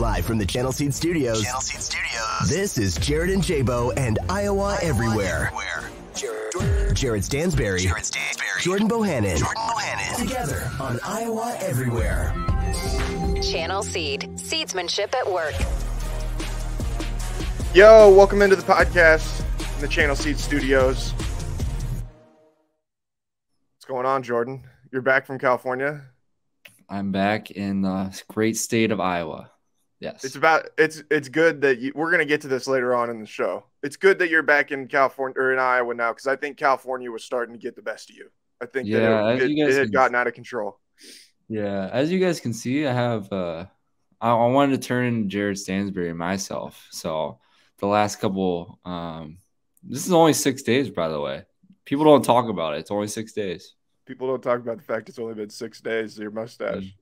Live from the Channel Seed Studios. This is Jared and Jabo and Iowa Everywhere. Jared Stansbury. Jordan Bohannon. Together on Iowa Everywhere. Channel Seed. Seedsmanship at work. Yo, welcome into the podcast in the Channel Seed Studios. What's going on, Jordan? You're back from California? I'm back in the great state of Iowa. Yes. It's good that we're going to get to this later on in the show. It's good that you're back in California or in Iowa now, because I think California was starting to get the best of you. I think that it had gotten out of control. Yeah, as you guys can see, I have I wanted to turn into Jared Stansbury myself. So the last couple this is only 6 days, by the way. People don't talk about it. It's only 6 days. People don't talk about the fact it's only been 6 days. Your mustache.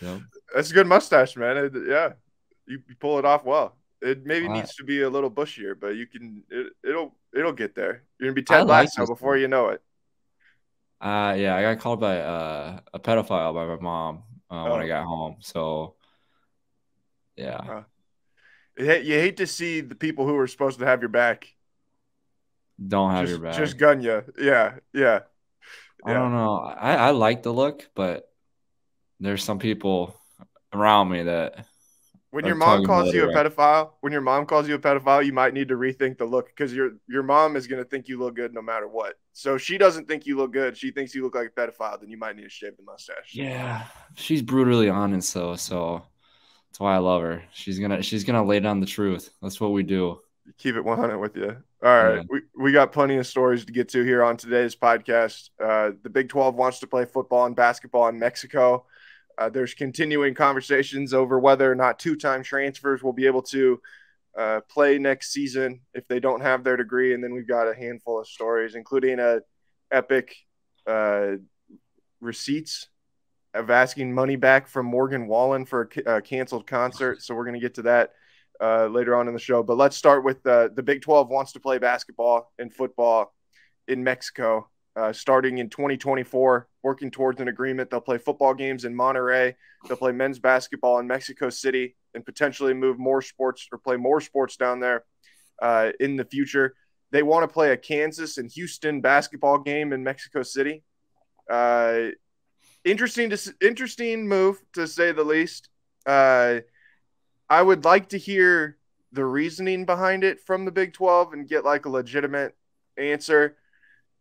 Yep. That's a good mustache, man. You pull it off well. It maybe needs to be a little bushier, but you can. It'll get there. You're gonna be Ted Lasso before you know it. Yeah, I got called by a pedophile by my mom when I got home. So yeah, you hate to see the people who are supposed to have your back don't have your back. Just gun you. Yeah. I don't know. I like the look, but there's some people around me that when your mom calls you a pedophile, you might need to rethink the look, because your mom is going to think you look good no matter what. So if she doesn't think you look good, she thinks you look like a pedophile, then you might need to shave the mustache. Yeah, she's brutally honest, so that's why I love her. She's gonna lay down the truth. That's what we do. Keep it 100 with you. All right. Yeah. We got plenty of stories to get to here on today's podcast. The Big 12 wants to play football and basketball in Mexico. There's continuing conversations over whether or not two-time transfers will be able to play next season if they don't have their degree. And then we've got a handful of stories, including epic receipts of asking money back from Morgan Wallen for a canceled concert. So we're going to get to that later on in the show. But let's start with the Big 12 wants to play basketball and football in Mexico starting in 2024, working towards an agreement. They'll play football games in Monterrey. They'll play men's basketball in Mexico City and potentially move more sports or play more sports down there in the future. They want to play a Kansas and Houston basketball game in Mexico City. Interesting move, to say the least. I would like to hear the reasoning behind it from the Big 12 and get like a legitimate answer,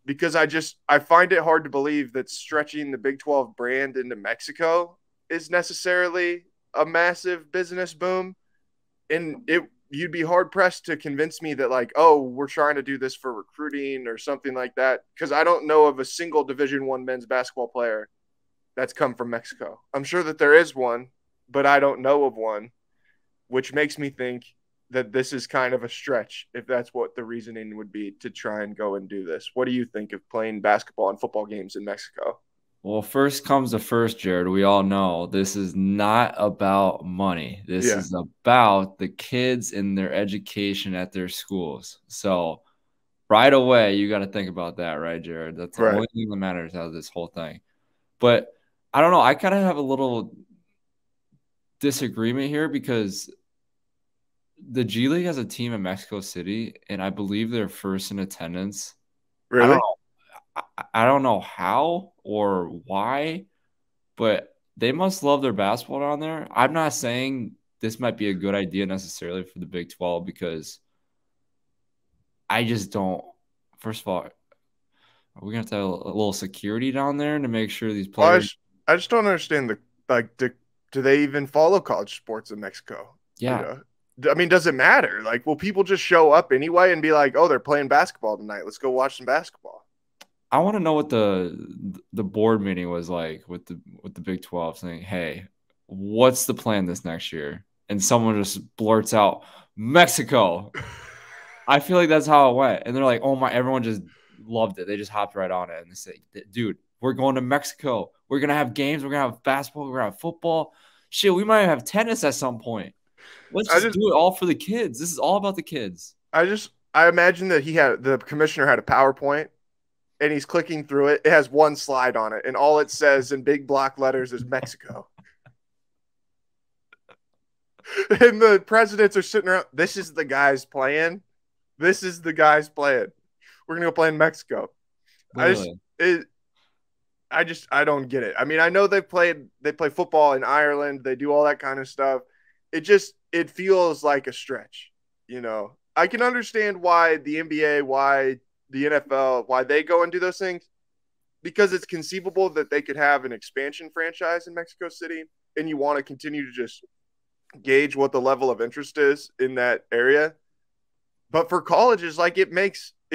because I find it hard to believe that stretching the Big 12 brand into Mexico is necessarily a massive business boom. And you'd be hard pressed to convince me that like, oh, we're trying to do this for recruiting or something like that, because I don't know of a single Division I men's basketball player that's come from Mexico. I'm sure that there is one, but I don't know of one, which makes me think that this is kind of a stretch if that's what the reasoning would be to try and go and do this. What do you think of playing basketball and football games in Mexico? Well, first comes the first, Jared. We all know this is not about money. This is about the kids and their education at their schools. So right away, you got to think about that, right, Jared? That's the only thing that matters out of this whole thing. But I don't know. I kind of have a little disagreement here, because the G League has a team in Mexico City, and I believe they're first in attendance. Really? I don't know how or why, but they must love their basketball down there. I'm not saying this might be a good idea necessarily for the Big 12, because I just don't. First of all, are we going to have a little security down there to make sure these players? I just don't understand do they even follow college sports in Mexico? Yeah. I mean, does it matter? Like, will people just show up anyway and be like, oh, they're playing basketball tonight, let's go watch some basketball? I want to know what the board meeting was like with the Big 12 saying, hey, what's the plan this next year? And someone just blurts out, Mexico. I feel like that's how it went. And they're like, oh my, everyone just loved it. They just hopped right on it. And they say, dude, we're going to Mexico. We're going to have games. We're going to have basketball. We're going to have football. Shit, we might have tennis at some point. Let's just do it all for the kids. This is all about the kids. I imagine that the commissioner had a PowerPoint, and he's clicking through it. It has one slide on it, and all it says in big block letters is Mexico. And the presidents are sitting around. This is the guy's plan. This is the guy's plan. We're gonna go play in Mexico. Literally. I don't get it. I mean, I know they play football in Ireland. They do all that kind of stuff. It feels like a stretch. I can understand why the NBA, why the NFL, why they go and do those things, because it's conceivable that they could have an expansion franchise in Mexico City, and you want to continue to just gauge what the level of interest is in that area. But for colleges, like it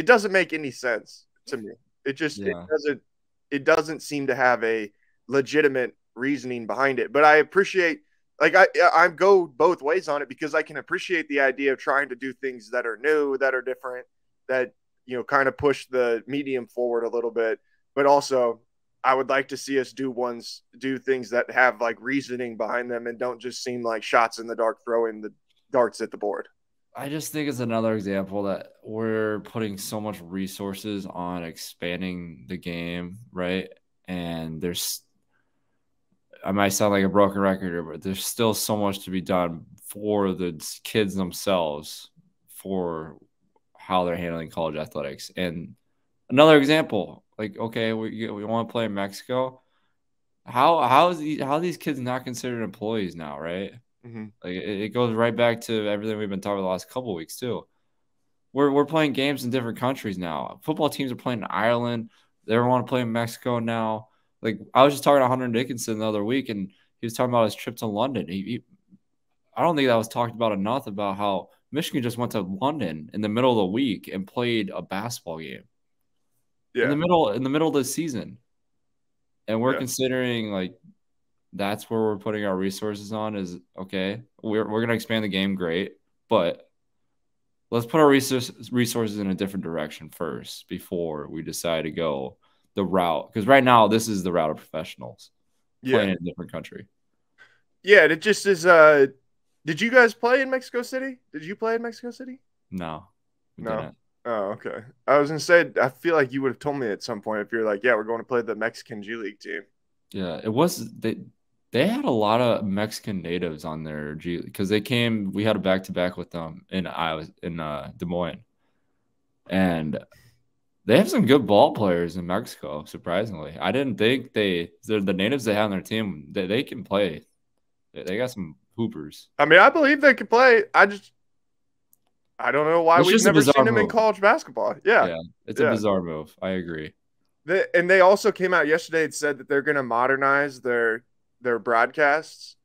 doesn't make any sense to me. It doesn't seem to have a legitimate reasoning behind it. But I appreciate, like, I go both ways on it, because I can appreciate the idea of trying to do things that are new, that are different, that, kind of push the medium forward a little bit. But also, I would like to see us do things that have like reasoning behind them and don't just seem like shots in the dark, throwing the darts at the board. I just think it's another example that we're putting so much resources on expanding the game, right? And I might sound like a broken record here, but there's still so much to be done for the kids themselves for how they're handling college athletics. And another example, like, okay, we want to play in Mexico. How are these kids not considered employees now, right? Mm-hmm. Like it goes right back to everything we've been talking about the last couple of weeks too. We're playing games in different countries now. Football teams are playing in Ireland. They want to play in Mexico now. Like, I was just talking to Hunter Dickinson the other week, and he was talking about his trip to London. I don't think that was talked about enough about how Michigan just went to London in the middle of the week and played a basketball game. Yeah. In the middle of the season. And we're considering, like, that's where we're putting our resources on is, okay, we're going to expand the game, great, but let's put our resources in a different direction first before we decide to go the route. Because right now, this is the route of professionals playing in a different country. Yeah, it just is. Did you guys play in Mexico City? Did you play in Mexico City? No. We No. didn't. Oh, okay. I was going to say, I feel like you would have told me at some point if you're like, yeah, we're going to play the Mexican G League team. Yeah, it was they had a lot of Mexican natives on their G because they came. We had a back-to-back with them in Des Moines, and they have some good ball players in Mexico. Surprisingly, I didn't think the natives they have on their team they can play. They got some hoopers. I mean, I believe they could play. I don't know why we've never seen them in college basketball. Yeah, it's a bizarre move. I agree. And they also came out yesterday and said that they're going to modernize their broadcasts,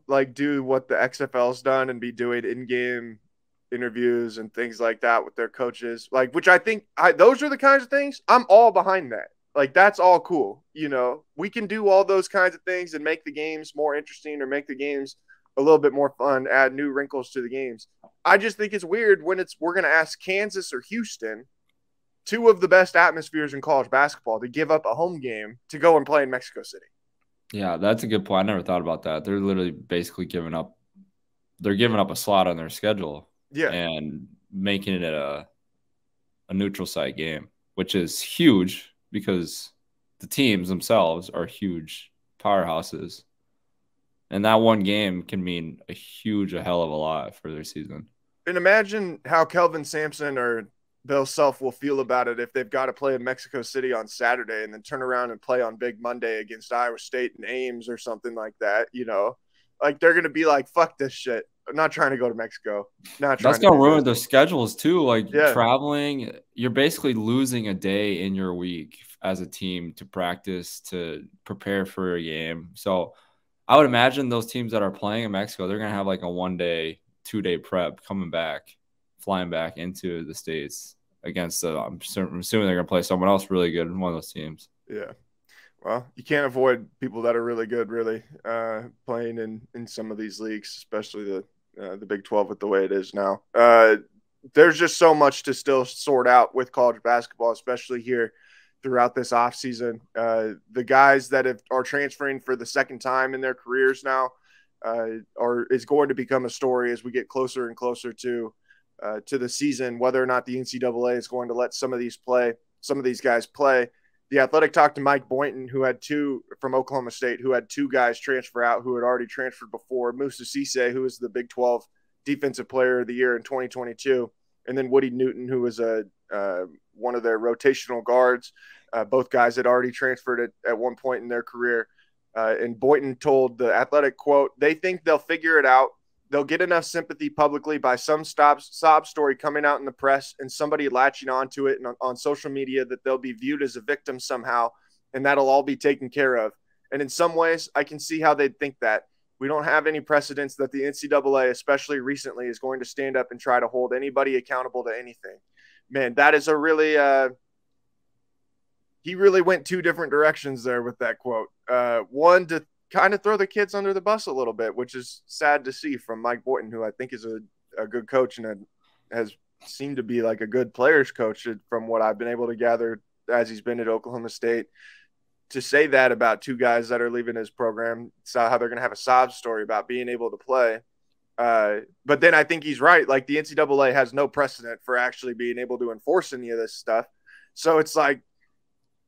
like do what the XFL's done and be doing in-game interviews and things like that with their coaches, like, which I think those are the kinds of things I'm all behind that. Like, that's all cool. We can do all those kinds of things and make the games more interesting or make the games a little bit more fun, add new wrinkles to the games. I just think it's weird when we're going to ask Kansas or Houston, two of the best atmospheres in college basketball, to give up a home game to go and play in Mexico City. Yeah, that's a good point. I never thought about that. They're literally basically giving up a slot on their schedule. Yeah. And making it a neutral site game, which is huge because the teams themselves are huge powerhouses. And that one game can mean a hell of a lot for their season. And imagine how Kelvin Sampson or Bill Self will feel about it if they've got to play in Mexico City on Saturday and then turn around and play on Big Monday against Iowa State and Ames or something like that. Like, they're going to be like, fuck this shit. I'm not trying to go to Mexico. That's going to ruin their schedules too. Like, traveling, you're basically losing a day in your week as a team to practice, to prepare for a game. So I would imagine those teams that are playing in Mexico, they're going to have like a 1 day, 2 day prep flying back into the States against I'm assuming they're going to play someone else really good in one of those teams. Yeah. Well, you can't avoid people that are really good, really, playing in some of these leagues, especially the Big 12 with the way it is now. There's just so much to still sort out with college basketball, especially here throughout this offseason. The guys that are transferring for the second time in their careers now is going to become a story as we get closer and closer to the season, whether or not the NCAA is going to let some of these guys play. The Athletic talked to Mike Boynton, who had two from Oklahoma State, who had two guys transfer out who had already transferred before. Musa Cisse, who was the Big 12 Defensive Player of the Year in 2022, and then Woody Newton, who was one of their rotational guards. Both guys had already transferred at one point in their career. And Boynton told the Athletic, quote, "They think they'll figure it out. They'll get enough sympathy publicly by some sob story coming out in the press and somebody latching onto it on social media that they'll be viewed as a victim somehow, and that'll all be taken care of. And in some ways, I can see how they'd think that. We don't have any precedents that the NCAA, especially recently, is going to stand up and try to hold anybody accountable to anything." Man, that is a really he really went two different directions there with that quote. One, to kind of throw the kids under the bus a little bit, which is sad to see from Mike Boynton, who I think is a good coach and has seemed to be like a good players coach from what I've been able to gather as he's been at Oklahoma State. To say that about two guys that are leaving his program, so how they're going to have a sob story about being able to play. But then I think he's right. Like, the NCAA has no precedent for actually being able to enforce any of this stuff. So it's like,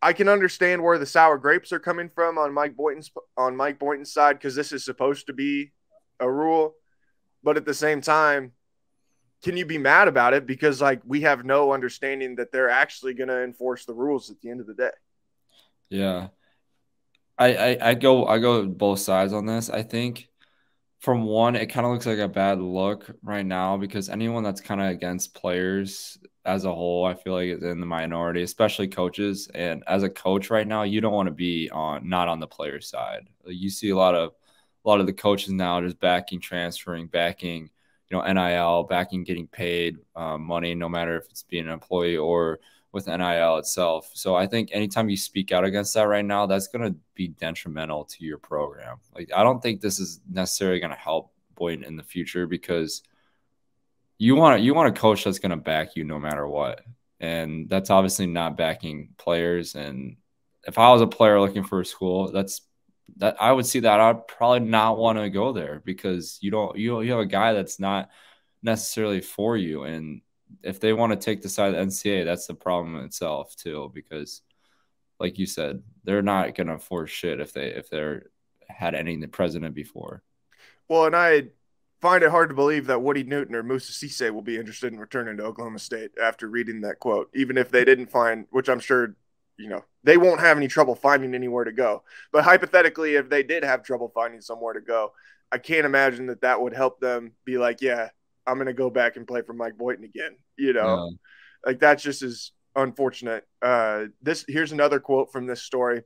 I can understand where the sour grapes are coming from on Mike Boynton's side, because this is supposed to be a rule. But at the same time, can you be mad about it? Because like, we have no understanding that they're actually going to enforce the rules at the end of the day. Yeah. I go both sides on this. I think from one, it kind of looks like a bad look right now because anyone that's kind of against players as a whole, I feel like is in the minority, especially coaches. And as a coach right now, you don't want to be not on the player side. You see a lot of the coaches now just backing transferring, backing, NIL, backing getting paid money, no matter if it's being an employee or with NIL itself. So I think anytime you speak out against that right now, that's going to be detrimental to your program. Like, I don't think this is necessarily going to help Boynton in the future because you want a coach that's going to back you no matter what. And that's obviously not backing players. And if I was a player looking for a school, that I would see that I'd probably not want to go there because you have a guy that's not necessarily for you. And if they want to take the side of the NCAA, that's the problem in itself too, because like you said, they're not going to force shit if they're had any in the president before. Well, and I find it hard to believe that Woody Newton or Musa Cisse will be interested in returning to Oklahoma State after reading that quote, even if they didn't find, which I'm sure, they won't have any trouble finding anywhere to go. But hypothetically, if they did have trouble finding somewhere to go, I can't imagine that would help them be like, yeah, I'm going to go back and play for Mike Boynton again. Yeah. Like, that's just as unfortunate. Here's another quote from this story.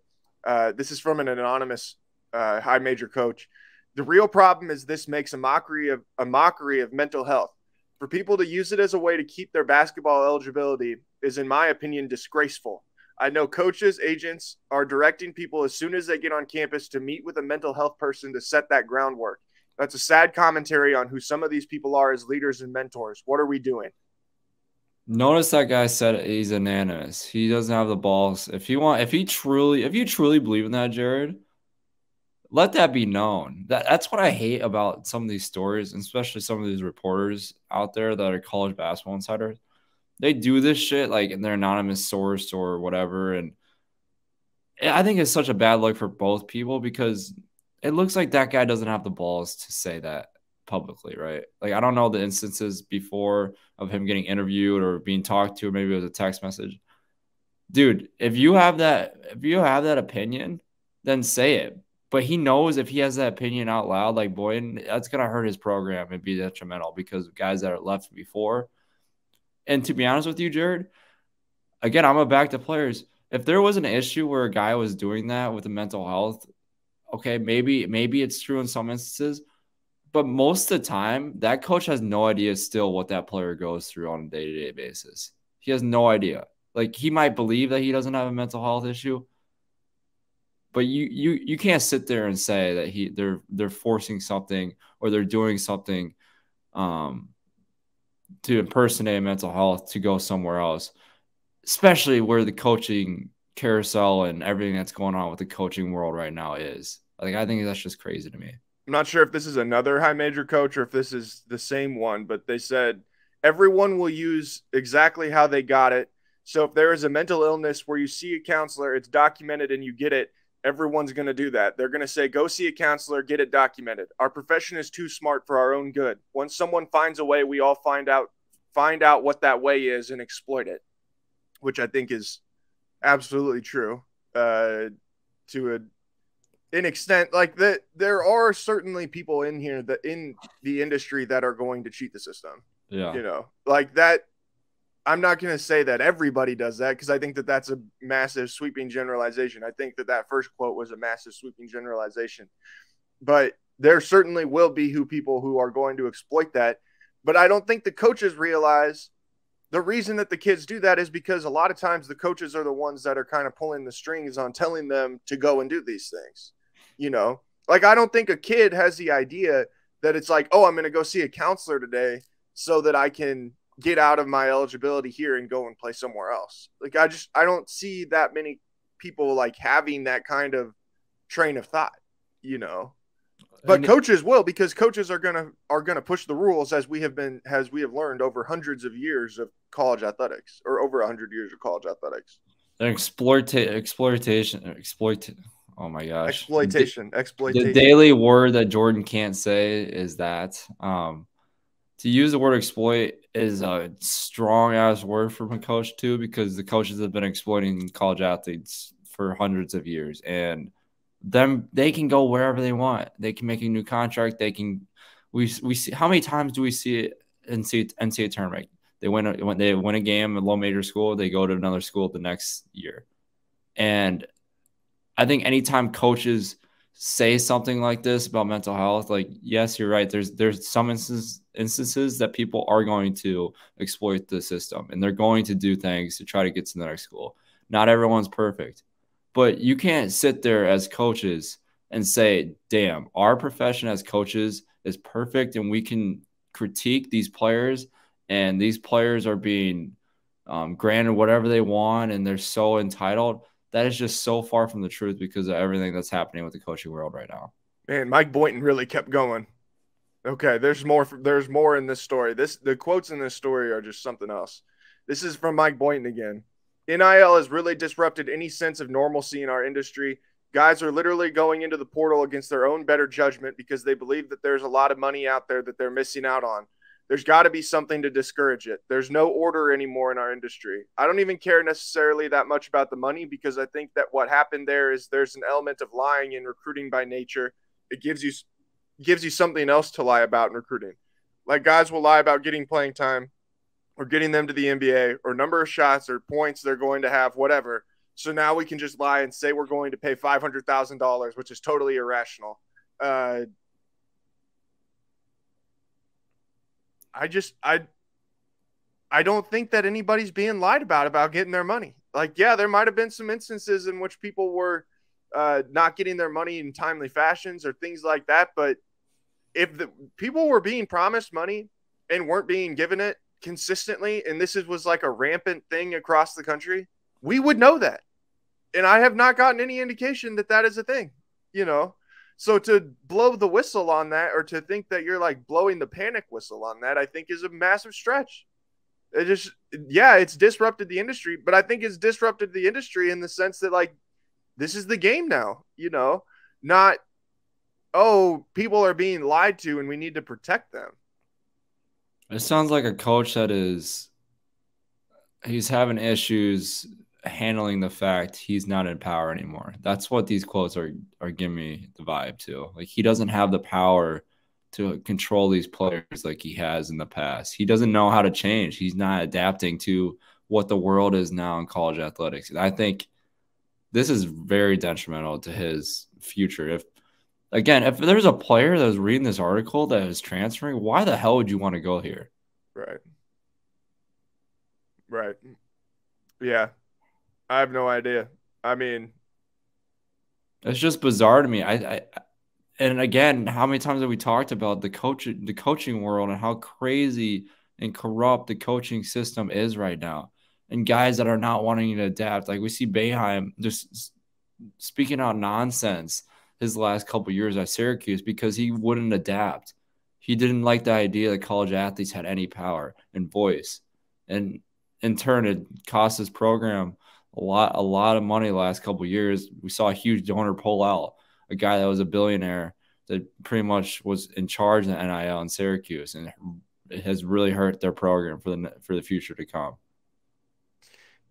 This is from an anonymous high major coach. "The real problem is this makes a mockery of mental health. For people to use it as a way to keep their basketball eligibility is, in my opinion, disgraceful. I know coaches, agents are directing people as soon as they get on campus to meet with a mental health person to set that groundwork. That's a sad commentary on who some of these people are as leaders and mentors. What are we doing?" Notice that guy said he's anonymous. He doesn't have the balls. If you truly believe in that, Jared, let that be known. That's what I hate about some of these stories, and especially some of these reporters out there that are college basketball insiders. They do this shit like in their anonymous source or whatever, and I think it's such a bad look for both people because it looks like that guy doesn't have the balls to say that publicly, right? Like, I don't know the instances before of him getting interviewed or being talked to, or maybe it was a text message. Dude, if you have that opinion, then say it. But he knows if he has that opinion out loud, like Boyd, that's gonna hurt his program and be detrimental because of guys that are left before. And to be honest with you, Jared, again, I'm gonna back to players. If there was an issue where a guy was doing that with the mental health, okay, maybe it's true in some instances. But most of the time, that coach has no idea still what that player goes through on a day-to-day basis. He has no idea. Like, he might believe that he doesn't have a mental health issue, but you can't sit there and say that they're forcing something or they're doing something to impersonate mental health to go somewhere else, especially where the coaching carousel and everything that's going on with the coaching world right now is. Like, I think that's just crazy to me. I'm not sure if this is another high major coach or if this is the same one, but they said everyone will use exactly how they got it. So if there is a mental illness where you see a counselor, it's documented and you get it, everyone's going to do that. They're going to say, go see a counselor, get it documented. Our profession is too smart for our own good. Once someone finds a way, we all find out what that way is and exploit it, which I think is absolutely true to an extent. Like that, there are certainly people in here that in the industry that are going to cheat the system. Yeah. You know, like that. I'm not going to say that everybody does that because I think that that's a massive sweeping generalization. I think that that first quote was a massive sweeping generalization, but there certainly will be people who are going to exploit that. But I don't think the coaches realize the reason that the kids do that is because a lot of times the coaches are the ones that are kind of pulling the strings on telling them to go and do these things. You know, like I don't think a kid has the idea that it's like, oh, I'm going to go see a counselor today so that I can get out of my eligibility here and go and play somewhere else. Like I don't see that many people like having that kind of train of thought, you know. But coaches will, because coaches are gonna push the rules as we have learned over hundreds of years of college athletics, or over 100 years of college athletics. Oh my gosh. Exploitation. The daily word that Jordan can't say is that. To use the word exploit is a strong ass word from a coach too, because the coaches have been exploiting college athletes for hundreds of years, and they can go wherever they want. They can make a new contract. We see, how many times do we see it in NCAA tournament? They win a game at a low major school, they go to another school the next year. And I think anytime coaches say something like this about mental health, like, yes, you're right. There's some instances that people are going to exploit the system, and they're going to do things to try to get to the next school. Not everyone's perfect, but you can't sit there as coaches and say, damn, our profession as coaches is perfect and we can critique these players, and these players are being granted whatever they want and they're so entitled. That is just so far from the truth because of everything that's happening with the coaching world right now. Man, Mike Boynton really kept going. Okay, there's more in this story. The quotes in this story are just something else. This is from Mike Boynton again. NIL has really disrupted any sense of normalcy in our industry. Guys are literally going into the portal against their own better judgment because they believe that there's a lot of money out there that they're missing out on. There's got to be something to discourage it. There's no order anymore in our industry. I don't even care necessarily that much about the money, because I think that what happened there's an element of lying in recruiting by nature. It gives you something else to lie about in recruiting. Like, guys will lie about getting playing time or getting them to the NBA or number of shots or points they're going to have, whatever. So now we can just lie and say we're going to pay $500,000, which is totally irrational. I don't think that anybody's being lied about getting their money. Like, yeah, there might have been some instances in which people were not getting their money in timely fashions or things like that. But if the people were being promised money and weren't being given it consistently, and was like a rampant thing across the country, we would know that. And I have not gotten any indication that that is a thing, you know? So to blow the whistle on that, or to think that you're like blowing the panic whistle on that, I think is a massive stretch. It's disrupted the industry, but I think it's disrupted the industry in the sense that, like, this is the game now, you know, not, oh, people are being lied to and we need to protect them. It sounds like a coach he's having issues handling the fact he's not in power anymore. That's what these quotes are giving me the vibe to. Like, he doesn't have the power to control these players like he has in the past. He doesn't know how to change. He's not adapting to what the world is now in college athletics. And I think this is very detrimental to his future. If there's a player that was reading this article that is transferring, why the hell would you want to go here? Right. Yeah. I have no idea. I mean, it's just bizarre to me. And again, how many times have we talked about the coaching world and how crazy and corrupt the coaching system is right now, and guys that are not wanting to adapt. Like, we see Boeheim just speaking out nonsense his last couple of years at Syracuse because he wouldn't adapt. He didn't like the idea that college athletes had any power and voice. And in turn, it cost his program a lot of money the last couple of years. We saw a huge donor pull out, a guy that was a billionaire that pretty much was in charge of the NIL in Syracuse, and it has really hurt their program for the future to come.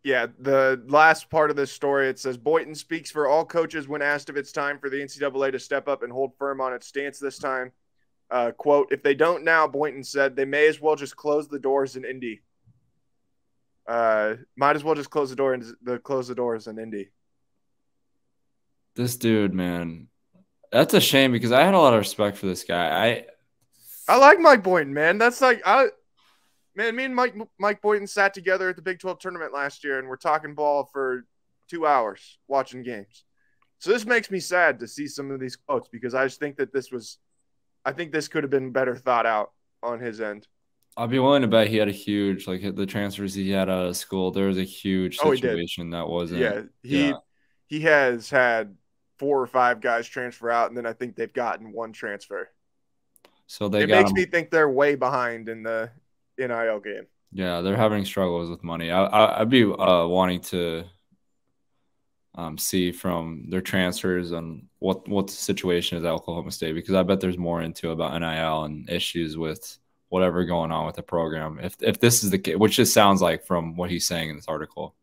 Yeah, the last part of this story, it says Boynton speaks for all coaches when asked if it's time for the NCAA to step up and hold firm on its stance this time. Quote, if they don't now, Boynton said, they may as well just close the doors in Indy. Might as well just close the doors in Indy. This dude, man, that's a shame because I had a lot of respect for this guy. I like Mike Boynton, man. That's like me and Mike Boynton sat together at the Big 12 tournament last year, and we're talking ball for 2 hours watching games. So this makes me sad to see some of these quotes because I just think that this could have been better thought out on his end. I'll be willing to bet he had a huge, like the transfers he had out of school. There was a huge situation that wasn't. Yeah, he has had 4 or 5 guys transfer out, and then I think they've gotten 1 transfer. So it makes me think they're way behind in the NIL game. Yeah, they're having struggles with money. I'd be wanting to see from their transfers and what the situation is at Oklahoma State, because I bet there's more into about NIL and issues with whatever going on with the program. If this is the case, which just sounds like from what he's saying in this article.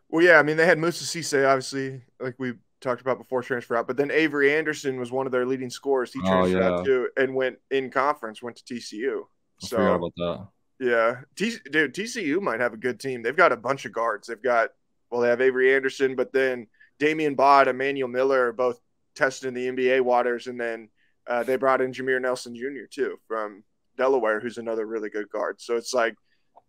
Well, yeah, I mean, they had Musa Cisse, obviously, like we talked about before, transfer out, but then Avery Anderson was one of their leading scorers. He transferred out too and went to TCU. I forgot about that. Yeah, TCU might have a good team. They've got a bunch of guards. They have Avery Anderson, but then Damian Bott, Emmanuel Miller are both tested in the NBA waters, and then they brought in Jameer Nelson Jr. too from Delaware, who's another really good guard. So it's like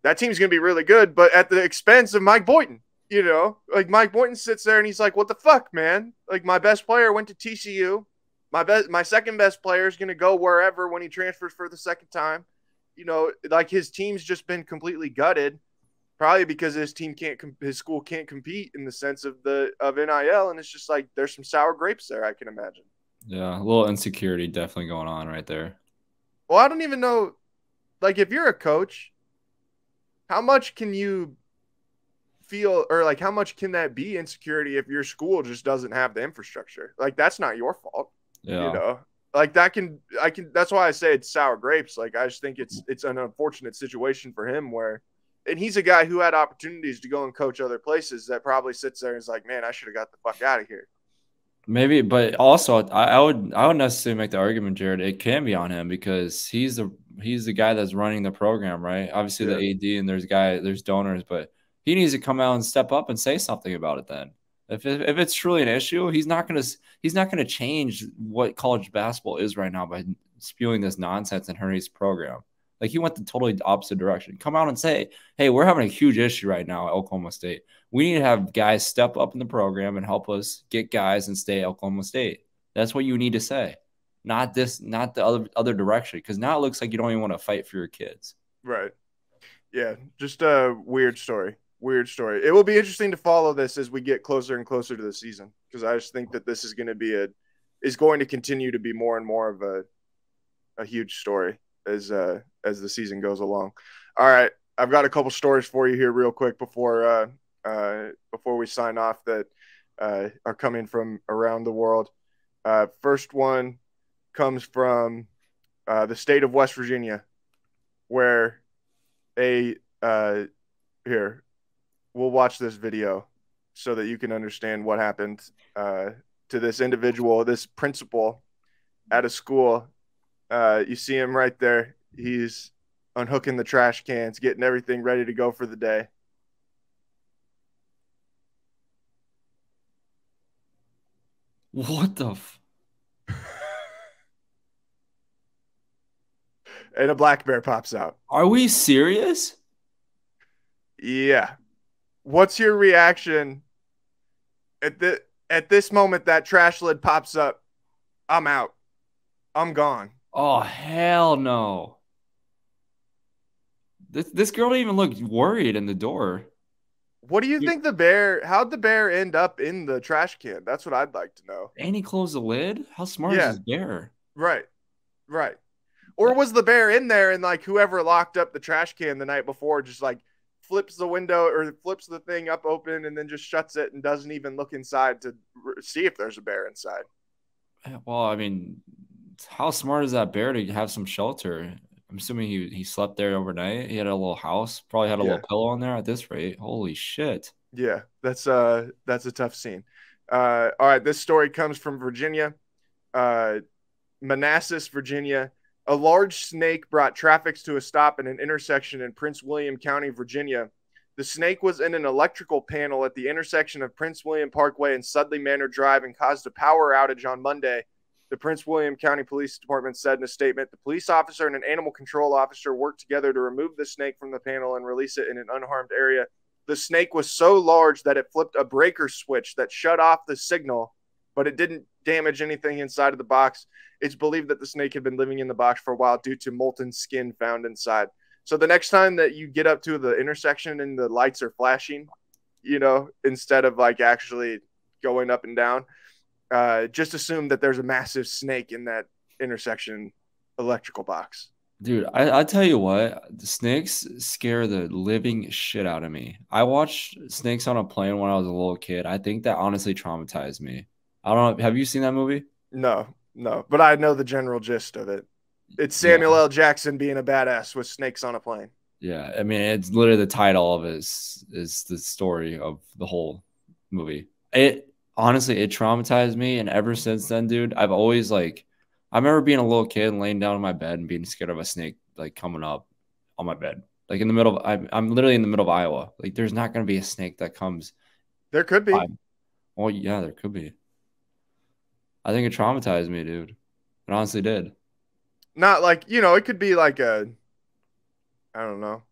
that team's going to be really good, but at the expense of Mike Boynton. You know, like Mike Boynton sits there and he's like, "What the fuck, man? Like my best player went to TCU. My second best player is going to go wherever when he transfers for the second time." You know, like his team's just been completely gutted, probably because his school can't compete in the sense of NIL, and it's just like there's some sour grapes there, I can imagine. Yeah, a little insecurity definitely going on right there. Well, I don't even know, like if you're a coach, how much can you feel, or like how much can that be insecurity if your school just doesn't have the infrastructure? Like that's not your fault. Yeah. You know, like that's why I say it's sour grapes. Like I just think it's an unfortunate situation for him and he's a guy who had opportunities to go and coach other places that probably sits there and is like, man, I should have got the fuck out of here. Maybe, but also I would necessarily make the argument, Jared, it can be on him because he's the guy that's running the program, right? Obviously the AD and there's donors, but he needs to come out and step up and say something about it. Then, if it's truly an issue, he's not gonna change what college basketball is right now by spewing this nonsense and hurting his program. Like he went the totally opposite direction. Come out and say, "Hey, we're having a huge issue right now at Oklahoma State. We need to have guys step up in the program and help us get guys and stay at Oklahoma State." That's what you need to say, not the other direction. Because now it looks like you don't even want to fight for your kids. Right. Yeah. Just a weird story. It will be interesting to follow this as we get closer and closer to the season, because I just think that this is going to continue to be more and more of a huge story as the season goes along. All right, I've got a couple stories for you here real quick before we sign off that are coming from around the world. First one comes from the state of West Virginia, where we'll watch this video so that you can understand what happened to this individual, this principal at a school. You see him right there. He's unhooking the trash cans, getting everything ready to go for the day. What the And a black bear pops out. Are we serious? Yeah. What's your reaction at this moment that trash lid pops up? I'm out. I'm gone. Oh, hell no. This girl didn't even look worried in the door. What do you think how'd the bear end up in the trash can? That's what I'd like to know. And he closed the lid? How smart is this bear? Right. Or was the bear in there and like whoever locked up the trash can the night before just like flips the window or flips the thing up open and then just shuts it and doesn't even look inside to see if there's a bear inside. Well, I mean, how smart is that bear to have some shelter? I'm assuming he slept there overnight. He had a little house, probably had a little pillow on there at this rate. Holy shit. Yeah, that's a tough scene. All right, this story comes from Virginia. Manassas, Virginia. A large snake brought traffic to a stop at an intersection in Prince William County, Virginia. The snake was in an electrical panel at the intersection of Prince William Parkway and Sudley Manor Drive and caused a power outage on Monday. The Prince William County Police Department said in a statement, the police officer and an animal control officer worked together to remove the snake from the panel and release it in an unharmed area. The snake was so large that it flipped a breaker switch that shut off the signal, but it didn't damage anything inside of the box. It's believed that the snake had been living in the box for a while due to molten skin found inside. So the next time that you get up to the intersection and the lights are flashing, instead of like actually going up and down, just assume that there's a massive snake in that intersection electrical box. Dude, I tell you what, the snakes scare the living shit out of me. I watched Snakes on a Plane when I was a little kid. I think that honestly traumatized me. I don't know. Have you seen that movie? No, but I know the general gist of it. It's Samuel L. Jackson being a badass with snakes on a plane. Yeah, I mean, it's literally the title of it is the story of the whole movie. It honestly, it traumatized me, and ever since then, dude, I've always I remember being a little kid and laying down in my bed and being scared of a snake coming up on my bed, in the middle of I'm literally in the middle of Iowa. There's not gonna be a snake that comes. There could be. Oh yeah, there could be. I think it traumatized me, dude. It honestly did. Not it could be I don't know.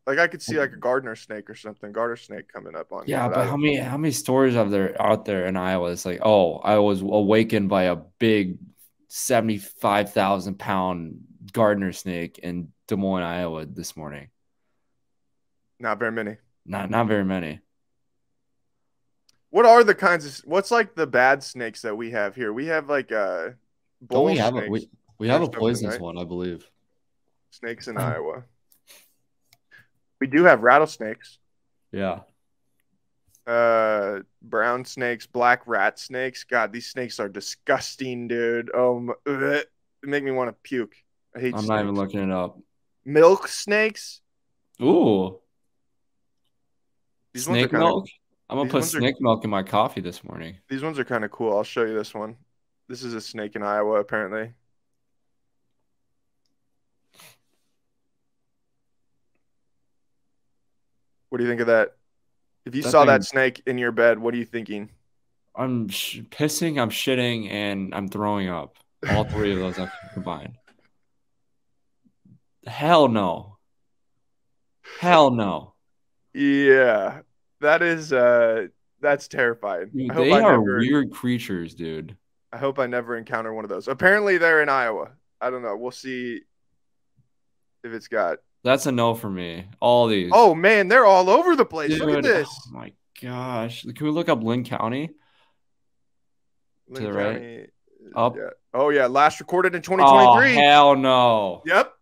I could see a gardener snake or something, garter snake coming up on. Yeah, but how many stories are there out there in Iowa? It's I was awakened by a big 75,000-pound gardener snake in Des Moines, Iowa this morning. Not very many. Not very many. What are the kinds of what's the bad snakes that we have here? We have bull we have snakes. We have a poisonous one, I believe. Snakes in Iowa. We do have rattlesnakes. Yeah. Brown snakes, black rat snakes. God, these snakes are disgusting, dude. They make me want to puke. I hate snakes. I'm not even looking it up. Milk snakes. Ooh. Snake milk? I'm going to put snake milk in my coffee this morning. These ones are kind of cool. I'll show you this one. This is a snake in Iowa, apparently. What do you think of that? If you saw that snake in your bed, what are you thinking? I'm pissing, I'm shitting, and I'm throwing up. All three of those combined. Hell no. Hell no. Yeah. That is that's terrifying. Dude, they are weird creatures, dude. I hope I never encounter one of those. Apparently they're in Iowa. I don't know. We'll see if it's got. That's a no for me. All these. Oh man, they're all over the place. Dude, look at this. Oh my gosh. Can we look up Lynn County? Lynn to the County, right. Up. Yeah. Oh yeah, last recorded in 2023. Oh, hell no. Yep.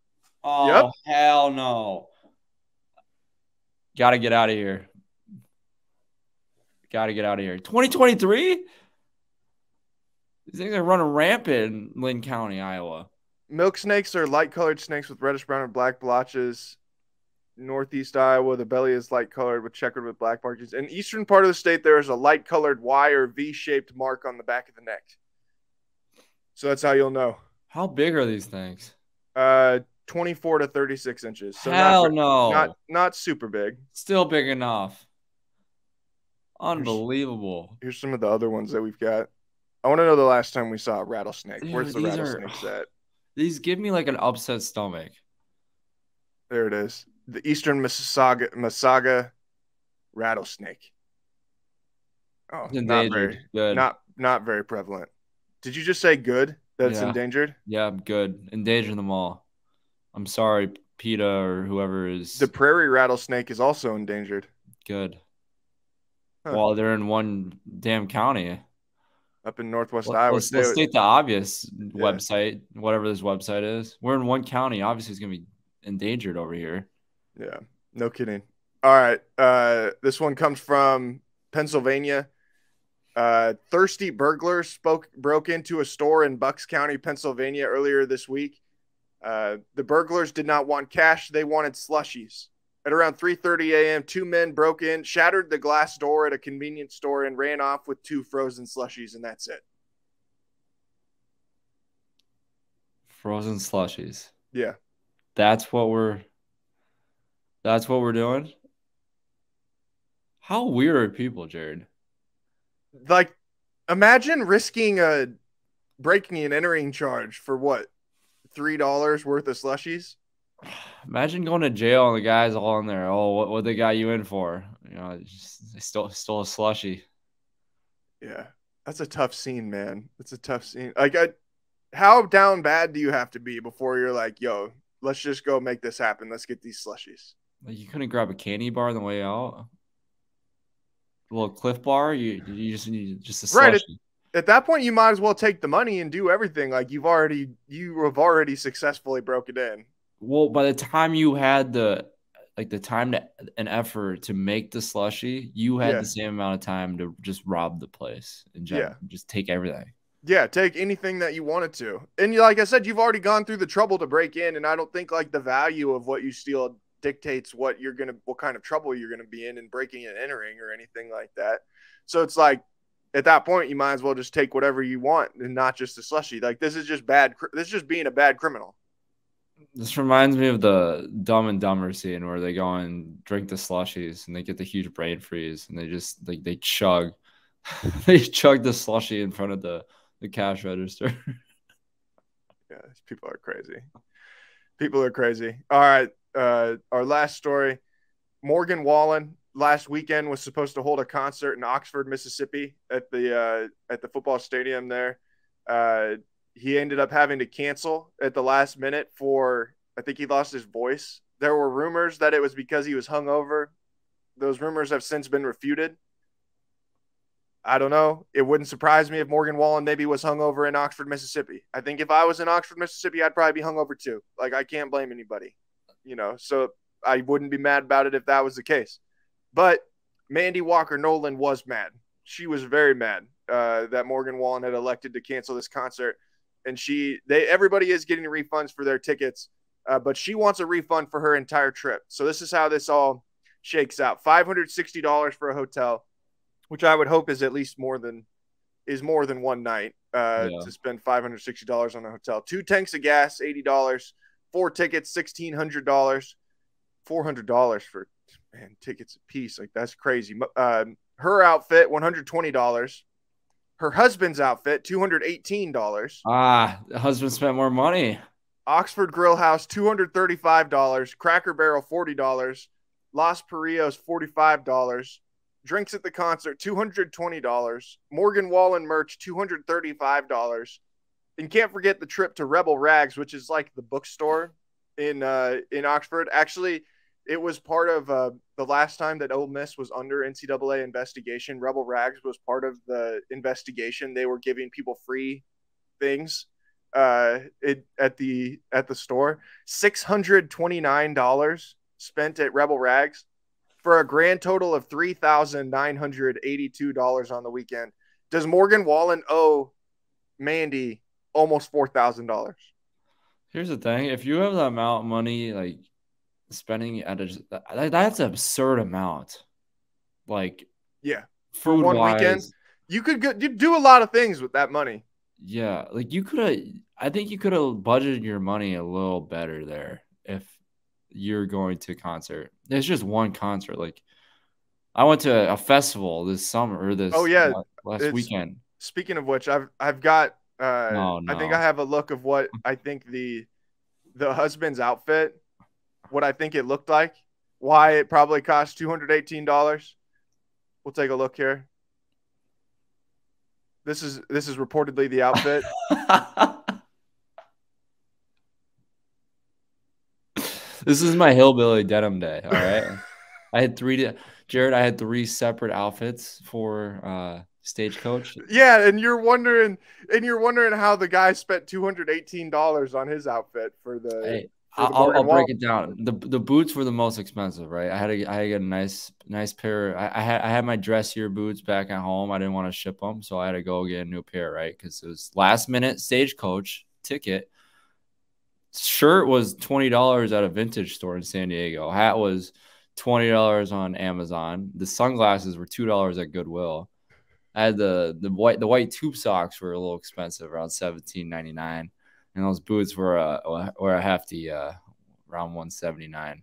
Oh, yep. Hell no. Gotta get out of here. 2023? These things are running rampant in Lynn County, Iowa. Milk snakes are light-colored snakes with reddish brown and black blotches. Northeast Iowa, the belly is light-colored with checkered with black markings. In eastern part of the state, there is a light-colored Y or V-shaped mark on the back of the neck. So that's how you'll know. How big are these things? 24 to 36 inches. So no. Not super big. Still big enough. Unbelievable. Here's some of the other ones that we've got. I want to know the last time we saw a rattlesnake. Dude, where's the rattlesnakes at? These give me an upset stomach. There it is. The eastern Mississauga rattlesnake. Oh, not very prevalent. Did you just say good? That's endangered? Yeah, good. Endanger them all. I'm sorry, PETA or whoever is. The prairie rattlesnake is also endangered. Good. Huh. Well, they're in one damn county. Up in Northwest Iowa. Let's state the obvious website, whatever this website is. We're in one county. Obviously, it's going to be endangered over here. Yeah. No kidding. All right. This one comes from Pennsylvania. Thirsty burglars broke into a store in Bucks County, Pennsylvania earlier this week. The burglars did not want cash. They wanted slushies. At around 3:30 a.m., two men broke in, shattered the glass door at a convenience store, and ran off with two frozen slushies, and that's it. Frozen slushies. Yeah. That's what we're doing. How weird are people, Jared? Like, imagine risking a breaking and entering charge for what? $3 worth of slushies? Imagine going to jail and the guys all in there. Oh, what they got you in for? They stole a slushie. Yeah. That's a tough scene, man. It's a tough scene. Like, how down bad do you have to be before you're like, yo, let's just go make this happen. Let's get these slushies. Like, you couldn't grab a candy bar on the way out. A little Cliff Bar. You just need just a slushie. Right. At that point, you might as well take the money and do everything. Like you have already successfully broken in. Well, by the time you had the time and effort to make the slushie, you had the same amount of time to just rob the place and just take everything. Yeah, take anything that you wanted to. And like I said, you've already gone through the trouble to break in, and I don't think like the value of what you steal dictates what kind of trouble you're gonna be in breaking and entering or anything like that. So it's like at that point, you might as well just take whatever you want and not just a slushie. Like this is just bad. This is just being a bad criminal. This reminds me of the Dumb and Dumber scene where they go and drink the slushies and they get the huge brain freeze and they just they chug, they chug the slushie in front of the cash register. Yeah, people are crazy. People are crazy. All right, our last story: Morgan Wallen last weekend was supposed to hold a concert in Oxford, Mississippi, at the football stadium there. He ended up having to cancel at the last minute I think he lost his voice. There were rumors that it was because he was hungover. Those rumors have since been refuted. I don't know. It wouldn't surprise me if Morgan Wallen maybe was hungover in Oxford, Mississippi. I think if I was in Oxford, Mississippi, I'd probably be hungover too. Like, I can't blame anybody, so I wouldn't be mad about it if that was the case. But Mandy Walker Nolan was mad. She was very mad that Morgan Wallen had elected to cancel this concert. And everybody is getting refunds for their tickets, but she wants a refund for her entire trip. So this is how this all shakes out: $560 for a hotel, which I would hope is at least more than one night to spend $560 on a hotel. 2 tanks of gas, $80. 4 tickets, $1,600. $400 for tickets a piece. Like, that's crazy. Her outfit, $120. Her husband's outfit, $218. The husband spent more money. Oxford Grill House, $235. Cracker Barrel, $40. Los Perrillos, $45. Drinks at the concert, $220. Morgan Wallen merch, $235. And can't forget the trip to Rebel Rags, which is like the bookstore in Oxford. Actually, it was part of the last time that Ole Miss was under NCAA investigation. Rebel Rags was part of the investigation. They were giving people free things at the store. $629 spent at Rebel Rags for a grand total of $3,982 on the weekend. Does Morgan Wallen owe Mandy almost $4,000? Here's the thing: if you have that amount of money, like spending that's an absurd amount. Like, yeah, for one weekend, you could do a lot of things with that money. Yeah, like I think you could have budgeted your money a little better there if you're going to a concert. There's just one concert. Like, I went to a festival this summer or last weekend. Speaking of which, I've got I think I have a look of what I think the husband's outfit, what I think it looked like, why it probably cost $218. We'll take a look here. This is reportedly the outfit. This is my hillbilly denim day. All right. I had three separate outfits for Stagecoach. Yeah, and you're wondering how the guy spent $218 on his outfit for I'll break it down. The boots were the most expensive, right? I had to get a nice pair. I had my dressier boots back at home. I didn't want to ship them, so I had to go get a new pair, right? Because it was last minute Stagecoach ticket. Shirt was $20 at a vintage store in San Diego. Hat was $20 on Amazon. The sunglasses were $2 at Goodwill. I had the white tube socks were a little expensive, around $17.99. And those boots were a hefty around $179.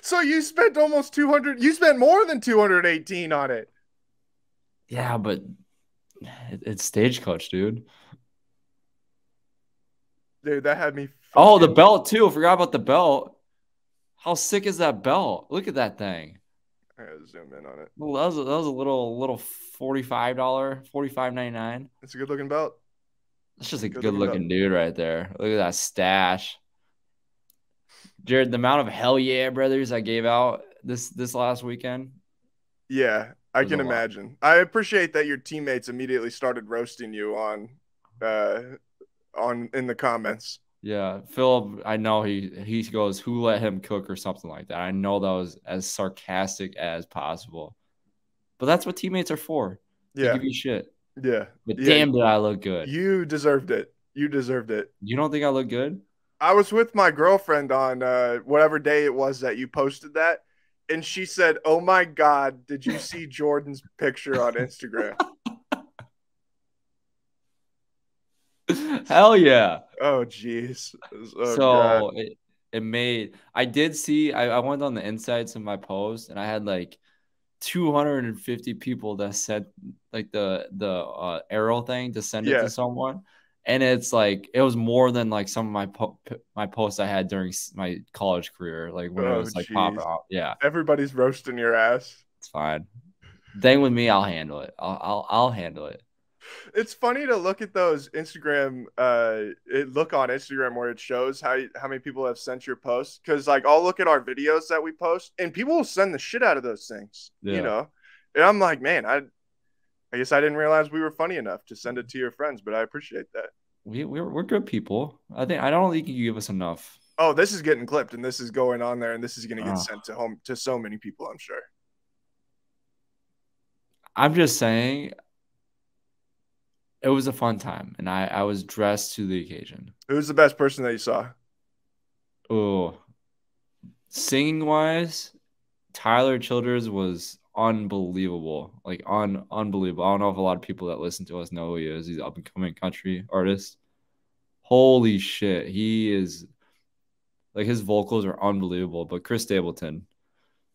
So you spent almost 200. You spent more than 218 on it. Yeah, but it's Stagecoach, dude. Dude, that had me. Oh, the belt too. I forgot about the belt. How sick is that belt? Look at that thing. I gotta zoom in on it. Well, that was a little $45, $45.99. It's a good looking belt. That's just a good looking dude right there. Look at that stash. Jared, the amount of hell yeah brothers I gave out this last weekend. Yeah, I can imagine. I appreciate that your teammates immediately started roasting you on in the comments. Yeah, Philip, I know he goes, who let him cook or something like that. I know that was as sarcastic as possible. But that's what teammates are for. Yeah. They give you shit. Yeah. But damn, did I look good. You deserved it. You deserved it. You don't think I look good? I was with my girlfriend on whatever day it was that you posted that. And she said, "Oh my God, did you see Jordan's picture on Instagram?" Hell yeah. Oh, geez. So it made, I did see, I went on the insights of my post and I had like 250 people that sent like the arrow thing to send it to someone. And it's like, it was more than like some of my posts I had during my college career. Like when it was like popping out. Yeah. Everybody's roasting your ass. It's fine. Thing with me, I'll handle it. I'll handle it. It's funny to look at those Instagram, look on Instagram where it shows how many people have sent your posts. Cause like, I'll look at our videos that we post and people will send the shit out of those things, you know? And I'm like, man, I guess I didn't realize we were funny enough to send it to your friends, but I appreciate that. We're good people. I don't think you give us enough. Oh, this is getting clipped and this is going on there and this is going to get sent to so many people, I'm sure. I'm just saying, it was a fun time, and I was dressed to the occasion. Who's the best person that you saw? Oh, singing-wise, Tyler Childers was unbelievable. Like, unbelievable. I don't know if a lot of people that listen to us know who he is. He's an up-and-coming country artist. Holy shit. He is – like, his vocals are unbelievable. But Chris Stapleton,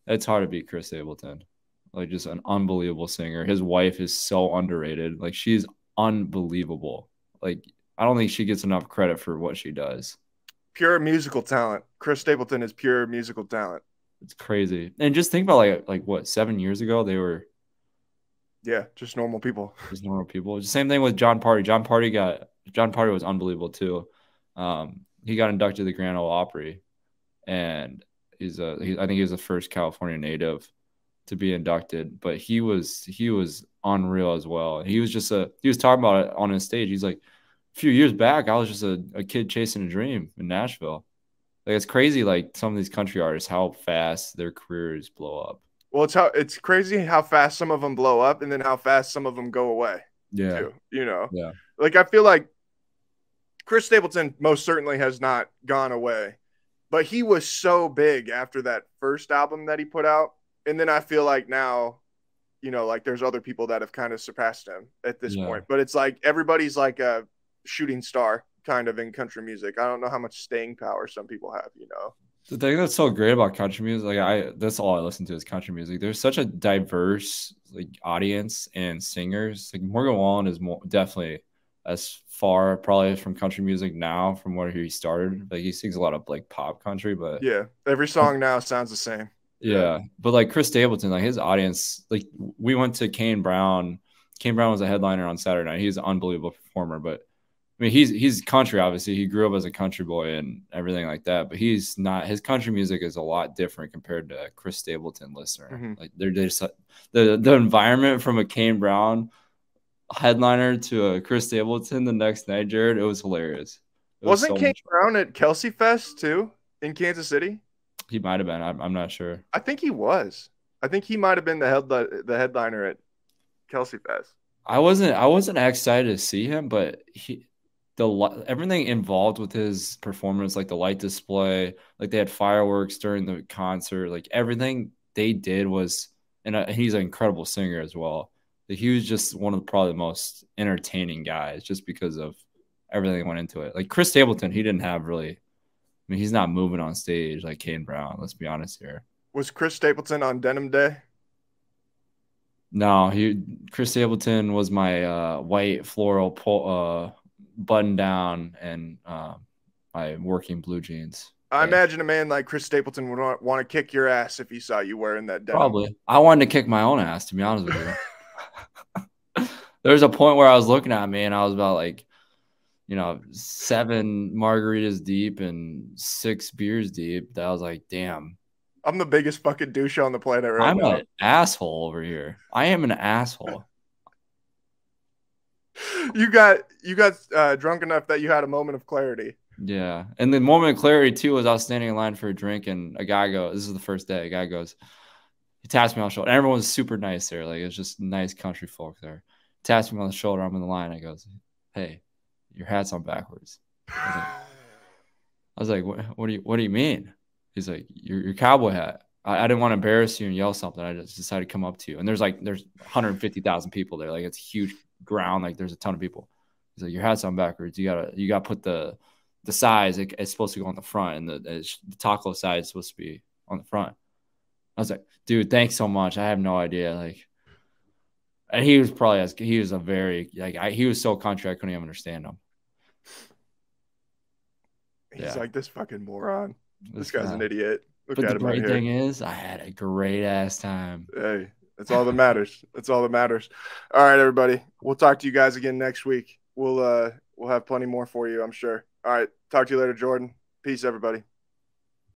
it's hard to beat Chris Stapleton. Like, just an unbelievable singer. His wife is so underrated. Like, she's unbelievable. Like, I don't think she gets enough credit for what she does. Pure musical talent. Chris Stapleton is pure musical talent. It's crazy. And just think about like what, 7 years ago they were just normal people. Just normal people. Same thing with John Party. John Party was unbelievable too. He got inducted to the Grand Ole Opry, and I think he was the first California native to be inducted, but he was unreal as well. He was talking about it on his stage. He's like, a few years back, I was just a kid chasing a dream in Nashville. Like, it's crazy, like some of these country artists, how fast their careers blow up. Well, it's crazy how fast some of them blow up and then how fast some of them go away. Yeah. Too, you know? Yeah. Like, I feel like Chris Stapleton most certainly has not gone away, but he was so big after that first album that he put out. And then I feel like now, you know, like there's other people that have kind of surpassed him at this point. But it's like everybody's like a shooting star kind of in country music. I don't know how much staying power some people have, you know. The thing that's so great about country music, like that's all I listen to is country music. There's such a diverse like audience and singers. Like Morgan Wallen is definitely as far probably from country music now from where he started. Like he sings a lot of like pop country, but yeah, every song now sounds the same. Yeah. But like Chris Stapleton, like his audience, like we went to Kane Brown. Kane Brown was a headliner on Saturday night. He's an unbelievable performer, but I mean, he's country, obviously. He grew up as a country boy and everything like that, but he's not, his country music is a lot different compared to Chris Stapleton listener. Mm-hmm. Like they're just the environment from a Kane Brown headliner to a Chris Stapleton the next night, Jared, it was hilarious. It was Wasn't so Kane much. Brown at Kelsey Fest too in Kansas City? He might have been. I'm not sure. I think he was. I think he might have been the headliner at Kelsey Fest. I wasn't excited to see him, but everything involved with his performance, like the light display, like they had fireworks during the concert, like everything they did was, and he's an incredible singer as well. He was just one of probably the most entertaining guys, just because of everything that went into it. Like Chris Stapleton, he didn't have really. I mean, he's not moving on stage like Kane Brown. Let's be honest here. Was Chris Stapleton on Denim Day? No, Chris Stapleton was my white floral button down and my working blue jeans. I imagine a man like Chris Stapleton would want to kick your ass if he saw you wearing that denim. Probably. I wanted to kick my own ass, to be honest with you. There was a point where I was looking at me and I was about like, 7 margaritas deep and 6 beers deep. That I was like, damn. I'm the biggest fucking douche on the planet right now. I'm an asshole over here. I am an asshole. You got drunk enough that you had a moment of clarity. Yeah. And the moment of clarity, too, was I was standing in line for a drink and a guy goes, this is the first day, a guy goes, he taps me on the shoulder. And everyone was super nice there. Like, it was just nice country folk there. Taps me on the shoulder. I'm in the line. I goes, hey, your hat's on backwards. I was like, what do you mean? He's like, your cowboy hat. I didn't want to embarrass you and yell something. I just decided to come up to you. And there's 150,000 people there. Like, it's a huge ground. Like, there's a ton of people. He's like, your hat's on backwards. You gotta put the size. It's supposed to go on the front, and the taco side is supposed to be on the front. I was like, dude, thanks so much. I have no idea. Like, and he was he was so country I couldn't even understand him. He's like, this fucking moron. This guy's an idiot. But the great thing is, I had a great ass time. Hey, that's all that matters. That's all that matters. All right, everybody. We'll talk to you guys again next week. We'll have plenty more for you, I'm sure. All right. Talk to you later, Jordan. Peace, everybody.